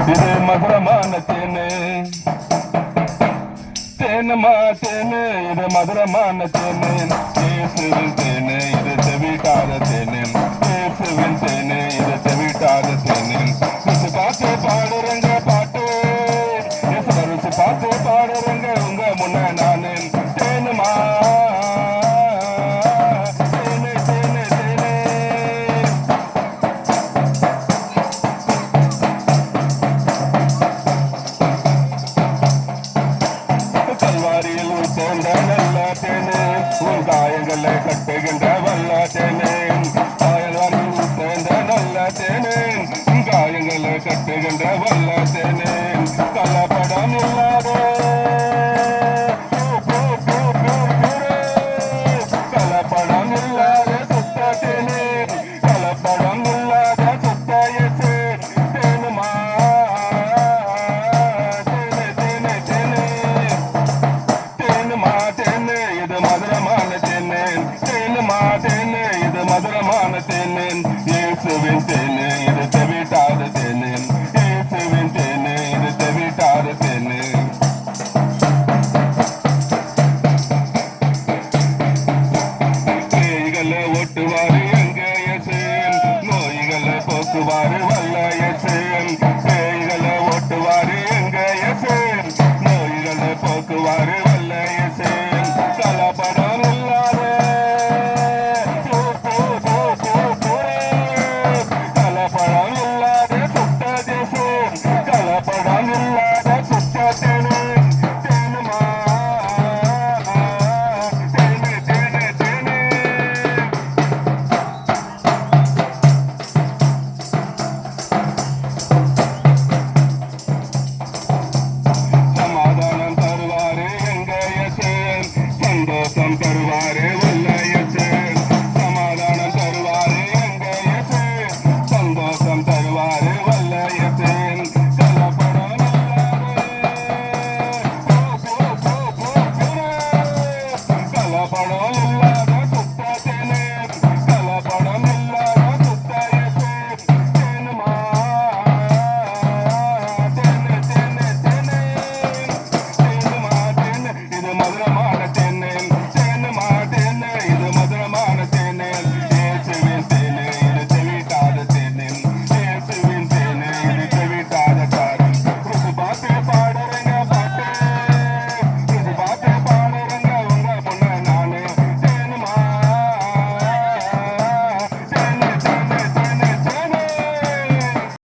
இது மதுரமான தேனு தேனமா தேனு இது மதுரமான தேனு இயேசுவின் தேனு இது செவிட்டாத தேனு இயேசுவின் தேனு இது செவிட்டாத தேனு ருசி பார்த்து பாடுறங்க பாட்டு ருசி பார்த்து பாடுறங்க உங்க முன்ன நானு தேனுமா கல்வாரியில் சேர்ந்த நல்ல தேனே உன் காயங்களை கட்டுகின்ற வல்ல தேனே காயல்வாரியில் சேர்ந்த நல்ல தேனே காயங்களை கட்டுகின்ற வல்ல தேனே கலப்படம் இல்லாத கலப்படம் இல்லாத சுத்த தேனே கலப்படம் இல்லாத சுத்த இயேசு தேனுமா இது மதுரமான தேனு தேனுமா தேனு இது மதுரமான தேனு இயேசுவின் தேனு இது தெவிட்டாத தேனு இயேசுவின் தேனு இது தெவிட்டாத தேனு பேய்களை ஓட்டுவாரு எங்க இயேசு நோய்களை போக்குவாரு வல்ல இயேசு பேய்களை ஓட்டுவாரு எங்க இயேசு நோய்களை போக்குவாரு வல்ல இயேசு கலப்படம் இல்லாத கலப்படம் இல்லாத சுத்த தேசு கலப்படம் இல்லாத சுத்த தேனு தேனுமா தேனு தேனு தேனு சமாதானம் தருவாரு எங்க இயேசு சந்தோஷம் தருவாரு வல்ல இயேசு சமாதானம் தருவாரு எங்க இயேசு சந்தோஷம் தருவாரு